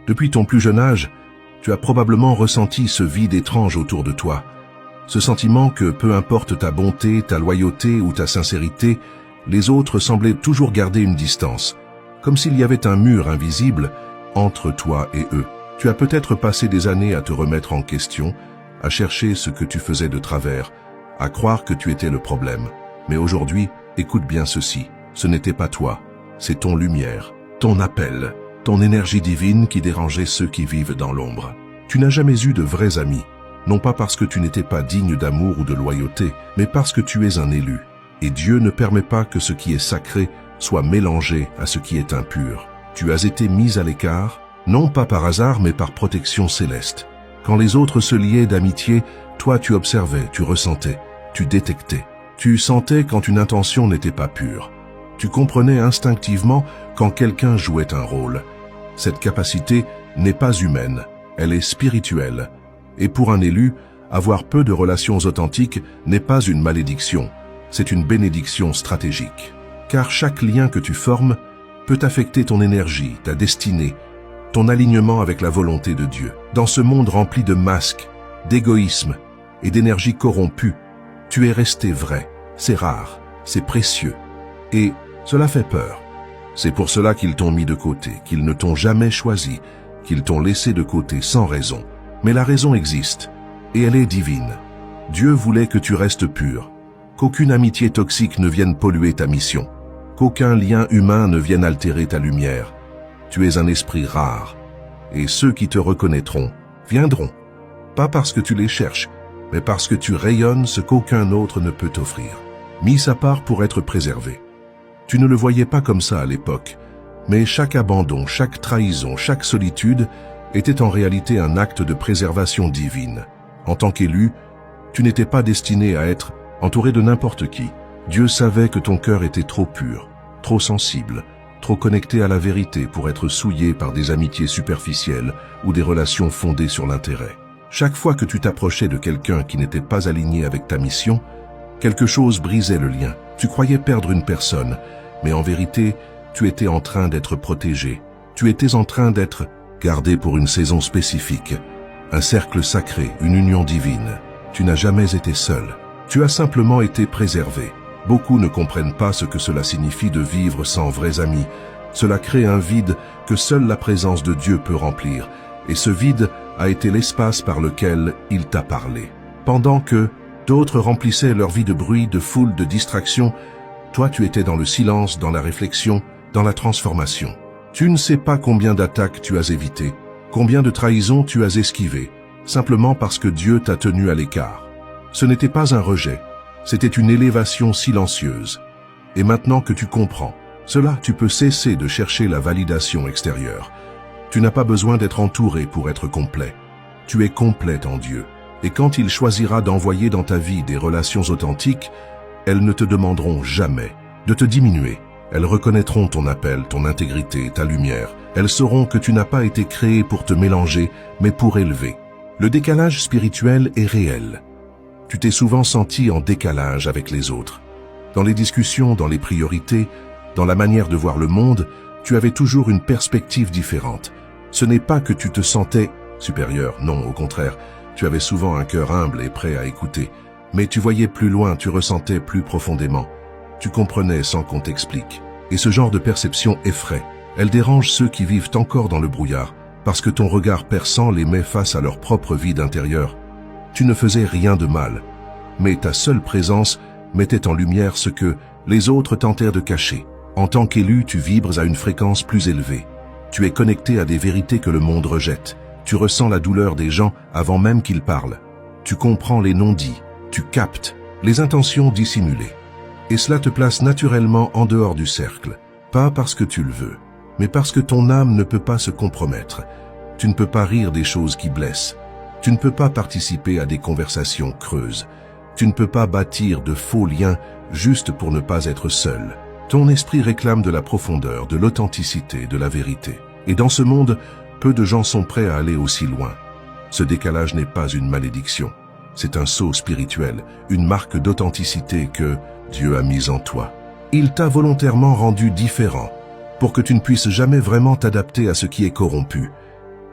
Depuis ton plus jeune âge, tu as probablement ressenti ce vide étrange autour de toi. Ce sentiment que, peu importe ta bonté, ta loyauté ou ta sincérité, les autres semblaient toujours garder une distance, comme s'il y avait un mur invisible entre toi et eux. Tu as peut-être passé des années à te remettre en question, à chercher ce que tu faisais de travers, à croire que tu étais le problème. Mais aujourd'hui, écoute bien ceci, ce n'était pas toi, c'est ton lumière, ton appel, ton énergie divine qui dérangeait ceux qui vivent dans l'ombre. Tu n'as jamais eu de vrais amis, non pas parce que tu n'étais pas digne d'amour ou de loyauté, mais parce que tu es un élu. Et Dieu ne permet pas que ce qui est sacré soit mélangé à ce qui est impur. Tu as été mis à l'écart, non pas par hasard, mais par protection céleste. Quand les autres se liaient d'amitié, toi tu observais, tu ressentais, tu détectais. Tu sentais quand une intention n'était pas pure. Tu comprenais instinctivement quand quelqu'un jouait un rôle. Cette capacité n'est pas humaine, elle est spirituelle. Et pour un élu, avoir peu de relations authentiques n'est pas une malédiction, c'est une bénédiction stratégique. Car chaque lien que tu formes peut affecter ton énergie, ta destinée, ton alignement avec la volonté de Dieu. Dans ce monde rempli de masques, d'égoïsme et d'énergie corrompue, tu es resté vrai. C'est rare, c'est précieux. Et cela fait peur. C'est pour cela qu'ils t'ont mis de côté, qu'ils ne t'ont jamais choisi, qu'ils t'ont laissé de côté sans raison. Mais la raison existe, et elle est divine. Dieu voulait que tu restes pur, qu'aucune amitié toxique ne vienne polluer ta mission, qu'aucun lien humain ne vienne altérer ta lumière. Tu es un esprit rare, et ceux qui te reconnaîtront viendront, pas parce que tu les cherches, mais parce que tu rayonnes ce qu'aucun autre ne peut t'offrir. Mis à part pour être préservé. Tu ne le voyais pas comme ça à l'époque, mais chaque abandon, chaque trahison, chaque solitude était en réalité un acte de préservation divine. En tant qu'élu, tu n'étais pas destiné à être entouré de n'importe qui. Dieu savait que ton cœur était trop pur, trop sensible, trop connecté à la vérité pour être souillé par des amitiés superficielles ou des relations fondées sur l'intérêt. Chaque fois que tu t'approchais de quelqu'un qui n'était pas aligné avec ta mission, quelque chose brisait le lien. Tu croyais perdre une personne, mais en vérité, tu étais en train d'être protégé. Tu étais en train d'être gardé pour une saison spécifique. Un cercle sacré, une union divine. Tu n'as jamais été seul. Tu as simplement été préservé. Beaucoup ne comprennent pas ce que cela signifie de vivre sans vrais amis. Cela crée un vide que seule la présence de Dieu peut remplir. Et ce vide a été l'espace par lequel il t'a parlé. Pendant que d'autres remplissaient leur vie de bruit, de foule, de distractions, toi tu étais dans le silence, dans la réflexion, dans la transformation. Tu ne sais pas combien d'attaques tu as évitées, combien de trahisons tu as esquivées, simplement parce que Dieu t'a tenu à l'écart. Ce n'était pas un rejet, c'était une élévation silencieuse. Et maintenant que tu comprends, cela tu peux cesser de chercher la validation extérieure. Tu n'as pas besoin d'être entouré pour être complet. Tu es complet en Dieu. Et quand il choisira d'envoyer dans ta vie des relations authentiques, elles ne te demanderont jamais de te diminuer. Elles reconnaîtront ton appel, ton intégrité, ta lumière. Elles sauront que tu n'as pas été créé pour te mélanger, mais pour élever. Le décalage spirituel est réel. Tu t'es souvent senti en décalage avec les autres. Dans les discussions, dans les priorités, dans la manière de voir le monde, tu avais toujours une perspective différente. Ce n'est pas que tu te sentais supérieur, non, au contraire. Tu avais souvent un cœur humble et prêt à écouter. Mais tu voyais plus loin, tu ressentais plus profondément. Tu comprenais sans qu'on t'explique. Et ce genre de perception effraie. Elle dérange ceux qui vivent encore dans le brouillard, parce que ton regard perçant les met face à leur propre vide intérieur. Tu ne faisais rien de mal, mais ta seule présence mettait en lumière ce que les autres tentèrent de cacher. En tant qu'élu, tu vibres à une fréquence plus élevée. Tu es connecté à des vérités que le monde rejette. Tu ressens la douleur des gens avant même qu'ils parlent. Tu comprends les non-dits. Tu captes les intentions dissimulées. Et cela te place naturellement en dehors du cercle. Pas parce que tu le veux, mais parce que ton âme ne peut pas se compromettre. Tu ne peux pas rire des choses qui blessent. Tu ne peux pas participer à des conversations creuses. Tu ne peux pas bâtir de faux liens juste pour ne pas être seul. Ton esprit réclame de la profondeur, de l'authenticité, de la vérité. Et dans ce monde, peu de gens sont prêts à aller aussi loin. Ce décalage n'est pas une malédiction. C'est un saut spirituel, une marque d'authenticité que Dieu a mise en toi. Il t'a volontairement rendu différent pour que tu ne puisses jamais vraiment t'adapter à ce qui est corrompu.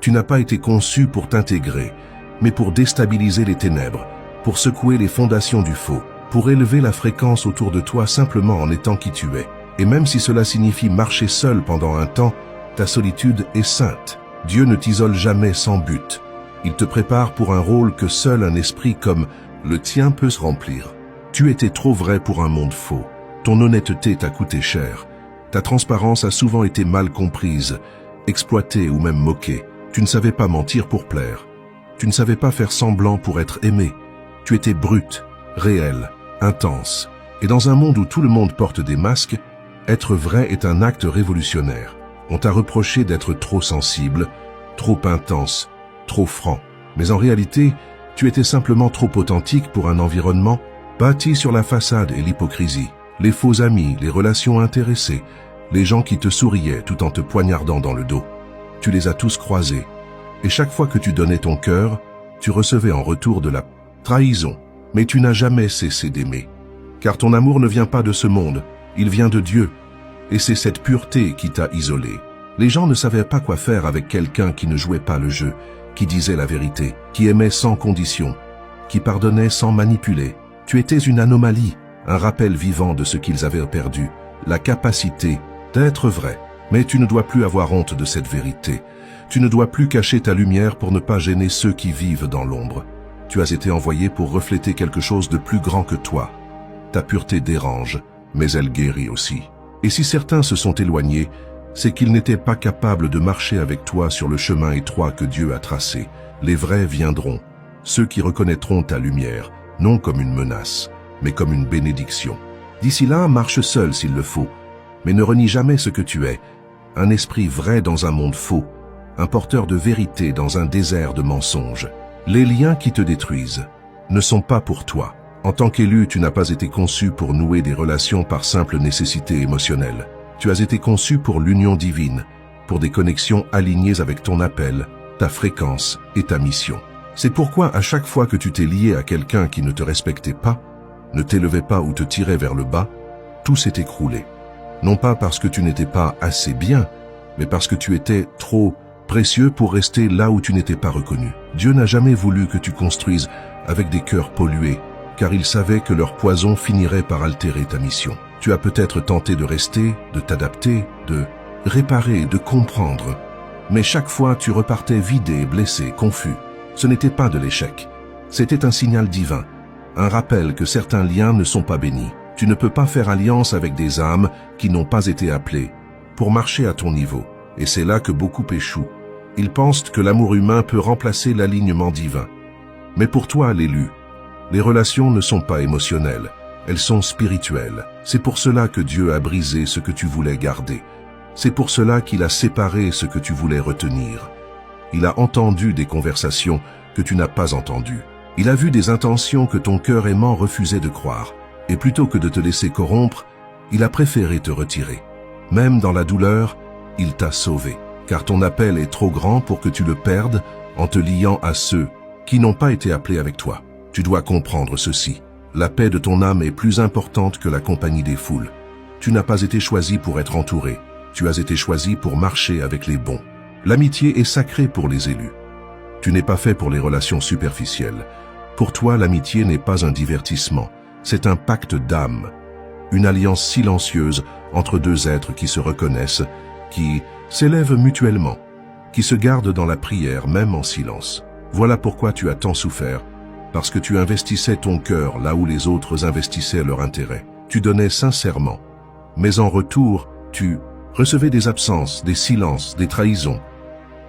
Tu n'as pas été conçu pour t'intégrer, mais pour déstabiliser les ténèbres, pour secouer les fondations du faux, pour élever la fréquence autour de toi simplement en étant qui tu es. Et même si cela signifie marcher seul pendant un temps, ta solitude est sainte. Dieu ne t'isole jamais sans but. Il te prépare pour un rôle que seul un esprit comme le tien peut se remplir. Tu étais trop vrai pour un monde faux. Ton honnêteté t'a coûté cher. Ta transparence a souvent été mal comprise, exploitée ou même moquée. Tu ne savais pas mentir pour plaire. Tu ne savais pas faire semblant pour être aimé. Tu étais brute, réelle, intense. Et dans un monde où tout le monde porte des masques, être vrai est un acte révolutionnaire. On t'a reproché d'être trop sensible, trop intense, trop franc. Mais en réalité, tu étais simplement trop authentique pour un environnement bâti sur la façade et l'hypocrisie. Les faux amis, les relations intéressées, les gens qui te souriaient tout en te poignardant dans le dos. Tu les as tous croisés. Et chaque fois que tu donnais ton cœur, tu recevais en retour de la trahison. Mais tu n'as jamais cessé d'aimer. Car ton amour ne vient pas de ce monde, il vient de Dieu. Et c'est cette pureté qui t'a isolé. Les gens ne savaient pas quoi faire avec quelqu'un qui ne jouait pas le jeu, qui disait la vérité, qui aimait sans condition, qui pardonnait sans manipuler. Tu étais une anomalie, un rappel vivant de ce qu'ils avaient perdu, la capacité d'être vrai. Mais tu ne dois plus avoir honte de cette vérité. Tu ne dois plus cacher ta lumière pour ne pas gêner ceux qui vivent dans l'ombre. Tu as été envoyé pour refléter quelque chose de plus grand que toi. Ta pureté dérange, mais elle guérit aussi. Et si certains se sont éloignés, c'est qu'ils n'étaient pas capables de marcher avec toi sur le chemin étroit que Dieu a tracé. Les vrais viendront, ceux qui reconnaîtront ta lumière, non comme une menace, mais comme une bénédiction. D'ici là, marche seul s'il le faut, mais ne renie jamais ce que tu es, un esprit vrai dans un monde faux, un porteur de vérité dans un désert de mensonges. Les liens qui te détruisent ne sont pas pour toi. En tant qu'élu, tu n'as pas été conçu pour nouer des relations par simple nécessité émotionnelle. Tu as été conçu pour l'union divine, pour des connexions alignées avec ton appel, ta fréquence et ta mission. C'est pourquoi à chaque fois que tu t'es lié à quelqu'un qui ne te respectait pas, ne t'élevait pas ou te tirait vers le bas, tout s'est écroulé. Non pas parce que tu n'étais pas assez bien, mais parce que tu étais trop précieux pour rester là où tu n'étais pas reconnu. Dieu n'a jamais voulu que tu construises avec des cœurs pollués, car il savait que leur poison finirait par altérer ta mission. Tu as peut-être tenté de rester, de t'adapter, de réparer, de comprendre. Mais chaque fois, tu repartais vidé, blessé, confus. Ce n'était pas de l'échec. C'était un signal divin, un rappel que certains liens ne sont pas bénis. Tu ne peux pas faire alliance avec des âmes qui n'ont pas été appelées pour marcher à ton niveau. Et c'est là que beaucoup échouent. Ils pensent que l'amour humain peut remplacer l'alignement divin. Mais pour toi, l'élu, les relations ne sont pas émotionnelles, elles sont spirituelles. C'est pour cela que Dieu a brisé ce que tu voulais garder. C'est pour cela qu'il a séparé ce que tu voulais retenir. Il a entendu des conversations que tu n'as pas entendues. Il a vu des intentions que ton cœur aimant refusait de croire. Et plutôt que de te laisser corrompre, il a préféré te retirer. Même dans la douleur, il t'a sauvé. Car ton appel est trop grand pour que tu le perdes en te liant à ceux qui n'ont pas été appelés avec toi. Tu dois comprendre ceci. La paix de ton âme est plus importante que la compagnie des foules. Tu n'as pas été choisi pour être entouré. Tu as été choisi pour marcher avec les bons. L'amitié est sacrée pour les élus. Tu n'es pas fait pour les relations superficielles. Pour toi, l'amitié n'est pas un divertissement. C'est un pacte d'âme. Une alliance silencieuse entre deux êtres qui se reconnaissent, qui s'élèvent mutuellement, qui se gardent dans la prière même en silence. Voilà pourquoi tu as tant souffert, parce que tu investissais ton cœur là où les autres investissaient leur intérêt. Tu donnais sincèrement, mais en retour, tu recevais des absences, des silences, des trahisons.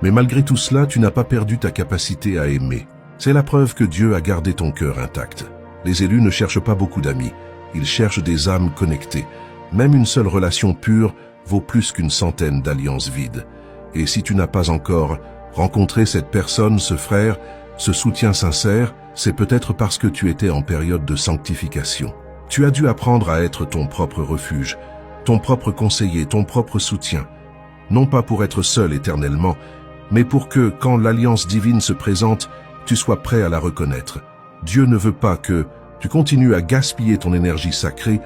Mais malgré tout cela, tu n'as pas perdu ta capacité à aimer. C'est la preuve que Dieu a gardé ton cœur intact. Les élus ne cherchent pas beaucoup d'amis, ils cherchent des âmes connectées. Même une seule relation pure vaut plus qu'une centaine d'alliances vides. Et si tu n'as pas encore rencontré cette personne, ce frère, ce soutien sincère, c'est peut-être parce que tu étais en période de sanctification. Tu as dû apprendre à être ton propre refuge, ton propre conseiller, ton propre soutien. Non pas pour être seul éternellement, mais pour que, quand l'alliance divine se présente, tu sois prêt à la reconnaître. Dieu ne veut pas que tu continues à gaspiller ton énergie sacrée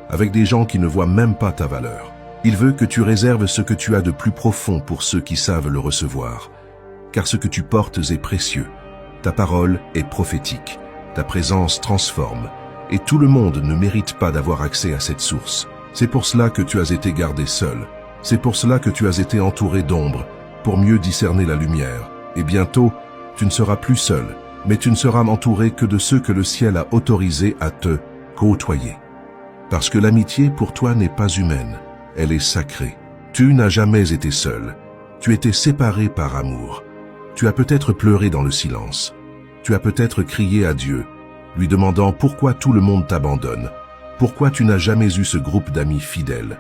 avec des gens qui ne voient même pas ta valeur. Il veut que tu réserves ce que tu as de plus profond pour ceux qui savent le recevoir. car ce que tu portes est précieux. Ta parole est prophétique, ta présence transforme, et tout le monde ne mérite pas d'avoir accès à cette source. C'est pour cela que tu as été gardé seul. C'est pour cela que tu as été entouré d'ombre, pour mieux discerner la lumière. Et bientôt, tu ne seras plus seul, mais tu ne seras entouré que de ceux que le ciel a autorisés à te côtoyer. Parce que l'amitié pour toi n'est pas humaine, elle est sacrée. Tu n'as jamais été seul, tu étais séparé par amour. Tu as peut-être pleuré dans le silence, tu as peut-être crié à Dieu, lui demandant pourquoi tout le monde t'abandonne, pourquoi tu n'as jamais eu ce groupe d'amis fidèles,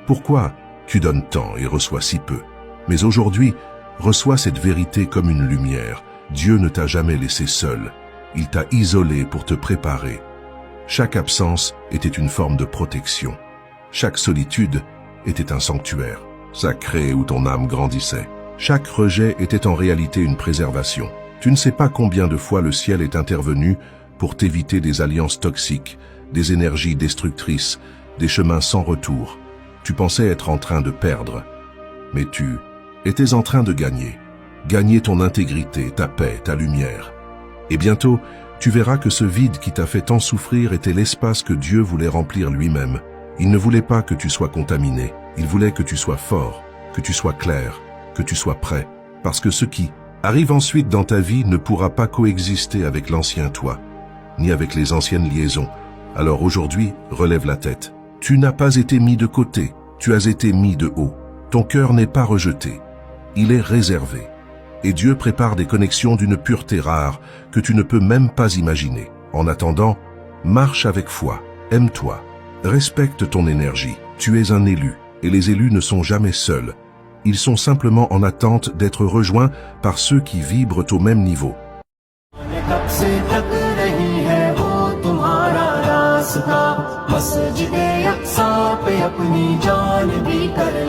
pourquoi tu donnes tant et reçois si peu. Mais aujourd'hui, reçois cette vérité comme une lumière. Dieu ne t'a jamais laissé seul, il t'a isolé pour te préparer. Chaque absence était une forme de protection. Chaque solitude était un sanctuaire sacré où ton âme grandissait. Chaque rejet était en réalité une préservation. Tu ne sais pas combien de fois le ciel est intervenu pour t'éviter des alliances toxiques, des énergies destructrices, des chemins sans retour. Tu pensais être en train de perdre, mais tu étais en train de gagner. Gagner ton intégrité, ta paix, ta lumière. Et bientôt, tu verras que ce vide qui t'a fait tant souffrir était l'espace que Dieu voulait remplir lui-même. Il ne voulait pas que tu sois contaminé, il voulait que tu sois fort, que tu sois clair, que tu sois prêt. Parce que ce qui arrive ensuite dans ta vie ne pourra pas coexister avec l'ancien toi, ni avec les anciennes liaisons. Alors aujourd'hui, relève la tête. Tu n'as pas été mis de côté, tu as été mis de haut. Ton cœur n'est pas rejeté, il est réservé. Et Dieu prépare des connexions d'une pureté rare que tu ne peux même pas imaginer. En attendant, marche avec foi, aime-toi, respecte ton énergie. Tu es un élu, et les élus ne sont jamais seuls. Ils sont simplement en attente d'être rejoints par ceux qui vibrent au même niveau. मस्जिद अक्सा पे अपनी जान भी कर